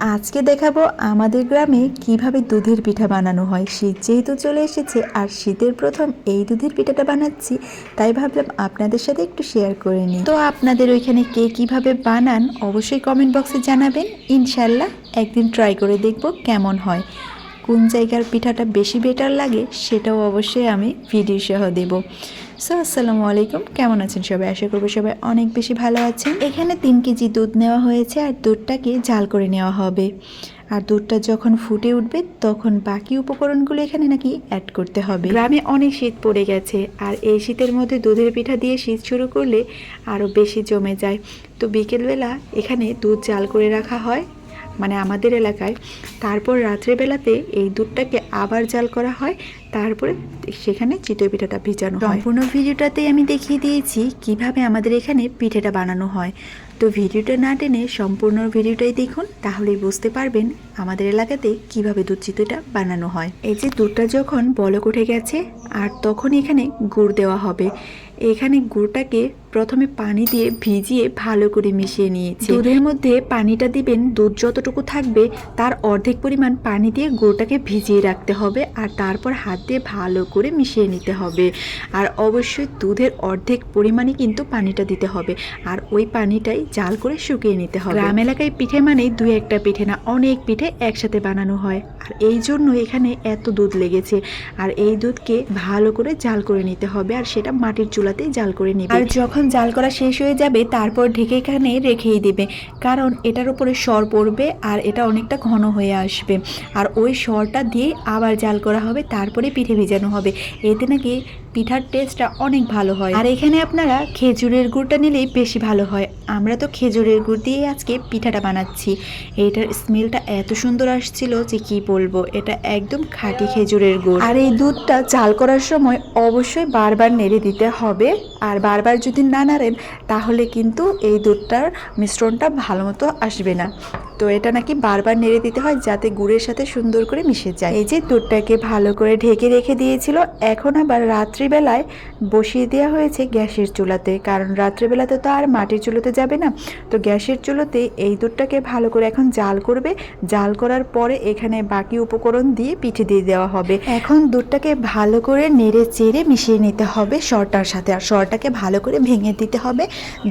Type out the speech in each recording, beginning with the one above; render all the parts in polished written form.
আজকে দেখাবো আমাদের গ্রামে কিভাবে দুধের পিঠা বানানো হয়। শীত যেহেতু চলে এসেছে আর শীতের প্রথম এই দুধের পিঠাটা বানাচ্ছি, তাই ভাবলাম আপনাদের সাথে একটু শেয়ার করে নিই। তো আপনাদের ওইখানে কে কিভাবে বানান অবশ্যই কমেন্ট বক্সে জানাবেন। ইনশাল্লাহ একদিন ট্রাই করে দেখব কেমন হয়, কোন জায়গার পিঠাটা বেশি বেটার লাগে সেটাও অবশ্যই আমি ভিডিও সহ দেব। সো আসসালামু আলাইকুম, কেমন আছেন সবাই? আশা করবো সবাই অনেক বেশি ভালো আছেন। এখানে 3 কেজি দুধ নেওয়া হয়েছে আর দুধটাকে জাল করে নেওয়া হবে। আর দুধটা যখন ফুটে উঠবে তখন বাকি উপকরণগুলো এখানে নাকি অ্যাড করতে হবে। গ্রামে অনেক শীত পড়ে গেছে আর এই শীতের মধ্যে দুধের পিঠা দিয়ে শীত শুরু করলে আরও বেশি জমে যায়। তো বিকেলবেলা এখানে দুধ জাল করে রাখা হয় মানে আমাদের এলাকায়। তারপর রাত্রেবেলাতে এই দুধটাকে আবার জাল করা হয়, তারপরে সেখানে চিতই পিঠাটা ভিজানো হয়। সম্পূর্ণ ভিডিওটাতেই আমি দেখিয়ে দিয়েছি কিভাবে আমাদের এখানে পিঠাটা বানানো হয়। তো ভিডিওটা না টেনে সম্পূর্ণ ভিডিওটাই দেখুন, তাহলেই বুঝতে পারবেন আমাদের এলাকাতে কিভাবে দুধ চিতইটা বানানো হয়। এই যে দুধটা যখন বলক উঠে গেছে আর তখন এখানে গুড় দেওয়া হবে। এখানে গুড়টাকে প্রথমে পানি দিয়ে ভিজিয়ে ভালো করে মিশিয়ে নিয়েছি। দুধের মধ্যে পানিটা দিবেন, দুধ যতটুকু থাকবে তার অর্ধেক পরিমাণ পানি দিয়ে গুড়টাকে ভিজিয়ে রাখতে হবে আর তারপর হাত দিয়ে ভালো করে মিশিয়ে নিতে হবে। আর অবশ্যই দুধের অর্ধেক পরিমাণই কিন্তু পানিটা দিতে হবে আর ওই পানিটাই জাল করে শুকিয়ে নিতে হবে। গ্রাম এলাকায় পিঠে মানে দুই একটা পিঠে না, অনেক পিঠে একসাথে বানানো হয় আর এই জন্য এখানে এত দুধ লেগেছে। আর এই দুধকে ভালো করে জাল করে নিতে হবে আর সেটা মাটির চুলাতেই জাল করে নিবে। আর যখন জাল করা শেষ হয়ে যাবে তারপর ঢেকে এখানে রেখেই দিবে, কারণ এটার উপরে সর পড়বে আর এটা অনেকটা ঘন হয়ে আসবে। আর ওই সরটা দিয়ে আবার জাল করা হবে, তারপরে পিঠে ভিজানো হবে। এতে নাকি পিঠার টেস্টটা অনেক ভালো হয়। আর এখানে আপনারা খেজুরের গুড়টা নিলেই বেশি ভালো হয়। আমরা তো খেজুরের গুড় দিয়ে আজকে পিঠাটা বানাচ্ছি। এটার স্মেলটা এত সুন্দর আসছিল যে কি বলবো, এটা একদম খাঁটি খেজুরের গুড়। আর এই দুধটা জাল করার সময় অবশ্যই বারবার নেড়ে দিতে হবে, আর বারবার যদি না নাড়েন তাহলে কিন্তু এই দুধটার মিশ্রণটা ভালো মতো আসবে না। তো এটা নাকি বারবার নেড়ে দিতে হয় যাতে গুড়ের সাথে সুন্দর করে মিশে যায়। এই যে দুধটাকে ভালো করে ঢেকে রেখে দিয়েছিল, এখন আবার রাত্রিবেলায় বসিয়ে দেওয়া হয়েছে গ্যাসের চুলাতে, কারণ রাত্রিবেলাতে তো আর মাটির চুলোতে যাবে না। তো গ্যাসের চুলোতে এই দুধটাকে ভালো করে এখন জাল করবে। জাল করার পরে এখানে বাকি উপকরণ দিয়ে পিঠে দিয়ে দেওয়া হবে। এখন দুধটাকে ভালো করে নেড়ে চেড়ে মিশিয়ে নিতে হবে সরটার সাথে, আর সরটাকে ভালো করে ভেঙে দিতে হবে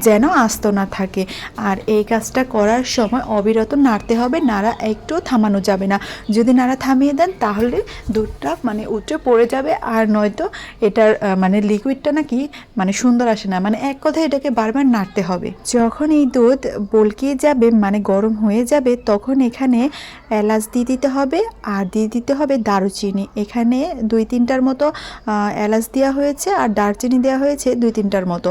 যেন আস্ত না থাকে। আর এই কাজটা করার সময় অবিরত নাড়তে হবে, নাড়া একটু থামানো যাবে না। যদি নাড়া থামিয়ে দেন তাহলে দুধটা মানে উচ্চ পড়ে যাবে, আর নয়তো এটার মানে লিকুইডটা নাকি মানে সুন্দর আসে না। মানে এক কথায় এটাকে বারবার নাড়তে হবে। যখন এই দুধ বলকিয়ে যাবে মানে গরম হয়ে যাবে তখন এখানে এলাচ দিয়ে দিতে হবে আর দিয়ে দিতে হবে দারুচিনি। এখানে 2-3টার মতো এলাচ দেওয়া হয়েছে আর দারচিনি দেওয়া হয়েছে 2-3টার মতো।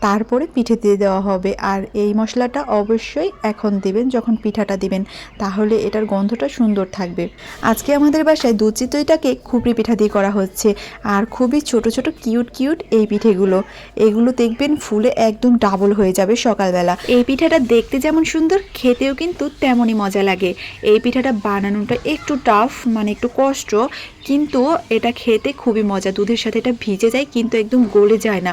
তারপরে পিঠে দিয়ে দেওয়া হবে। আর এই মশলাটা অবশ্যই এখন দিবেন যখন পিঠাটা দিবেন, তাহলে এটার গন্ধটা সুন্দর থাকবে। আজকে আমাদের বাসায় দুধ চিতইটাকে খুপড়ি পিঠা দিয়ে করা হচ্ছে আর খুবই ছোট ছোট কিউট এই পিঠেগুলো। এগুলো দেখবেন ফুলে একদম ডাবল হয়ে যাবে সকালবেলা। এই পিঠাটা দেখতে যেমন সুন্দর, খেতেও কিন্তু তেমনই মজা লাগে। এই পিঠাটা বানানোটা একটু টাফ, মানে একটু কষ্ট, কিন্তু এটা খেতে খুবই মজা। দুধের সাথে এটা ভিজে যায় কিন্তু একদম গলে যায় না,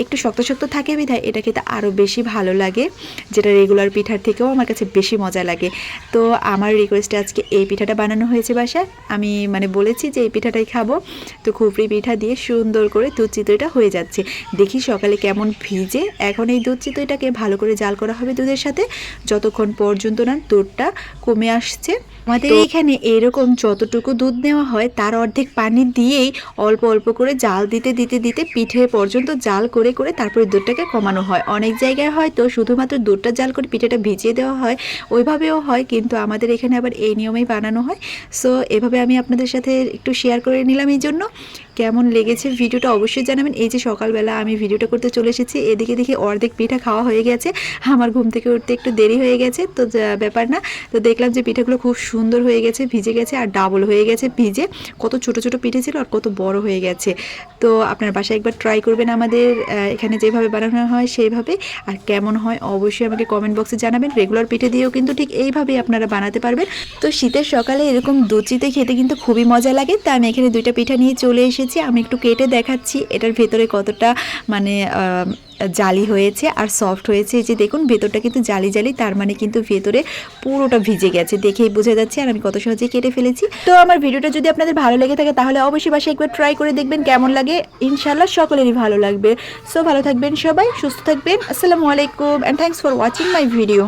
একটু শক্ত শক্ত থাকে বিধায় এটা খেতে আরও বেশি ভালো লাগে, যেটা রেগুলার পিঠার থেকেও আমার কাছে বেশি মজা লাগে। তো আমার রিকোয়েস্টে আজকে এই পিঠাটা বানানো হয়েছে বাসায়। আমি মানে বলেছি যে এই পিঠাটাই খাবো। তো খুপড়ি পিঠা দিয়ে সুন্দর করে দুধ চিতইটা হয়ে যাচ্ছে। দেখি সকালে কেমন ভিজে। এখন এই দুধ চিতইটাকে ভালো করে জাল করা হবে দুধের সাথে, যতক্ষণ পর্যন্ত না দুধটা কমে আসছে। আমাদের এখানে এরকম যতটুকু দুধ নেওয়া হয় তার অর্ধেক পানি দিয়েই অল্প অল্প করে জাল দিতে দিতে দিতে পিঠে পর্যন্ত জাল করে করে তারপরে দুধটাকে কমানো হয়। অনেক জায়গায় হয়তো শুধুমাত্র দুধটা জাল করে পিঠেটা ভিজিয়ে দেওয়া হয়, ওইভাবেও হয়, কিন্তু আমাদের এখানে আবার এই নিয়মেই বানানো হয়। সো এভাবে আমি আপনাদের সাথে একটু শেয়ার করে নিলাম। এই জন্য কেমন লেগেছে ভিডিওটা অবশ্যই জানাবেন। এই যে সকালবেলা আমি ভিডিওটা করতে চলে এসেছি, এদিকে দেখি অর্ধেক পিঠা খাওয়া হয়ে গেছে। আমার ঘুম থেকে উঠতে একটু দেরি হয়ে গেছে, তো ব্যাপার না। তো দেখলাম যে পিঠাগুলো খুব সুন্দর হয়ে গেছে, ভিজে গেছে আর ডাবল হয়ে গেছে ভিজে। কত ছোট ছোট পিঠে ছিল আর কত বড় হয়ে গেছে। তো আপনার বাসায় একবার ট্রাই করবেন আমাদের এখানে যেভাবে বানানো হয় সেইভাবে। আর কেমন হয় অবশ্যই আমাকে কমেন্ট বক্সে জানাবেন। রেগুলার পিঠে দিয়েও কিন্তু ঠিক এইভাবেই আপনারা বানাতে পারবেন। তো শীতের সকালে এরকম দুধ চিতই খেতে কিন্তু খুবই মজা লাগে। তা আমি এখানে 2টা পিঠা নিয়ে চলে এসেছি। ফেলেছি। আমি একটু কেটে দেখাচ্ছি এটার ভেতরে কতটা মানে জালি হয়েছে আর সফট হয়েছে। এই যে দেখুন ভেতরটা কিন্তু জালি জালি, তার মানে কিন্তু ভেতরে পুরোটা ভিজে গেছে, দেখেই বোঝা যাচ্ছে। আর আমি কত সহজে কেটে ফেলেছি। তো আমার ভিডিওটা যদি আপনাদের ভালো লেগে থাকে তাহলে অবশ্যই বাসায় একবার ট্রাই করে দেখবেন কেমন লাগে। ইনশাল্লাহ সকলেরই ভালো লাগবে। সো ভালো থাকবেন সবাই, সুস্থ থাকবেন। আসসালামু আলাইকুম and thanks for watching my video.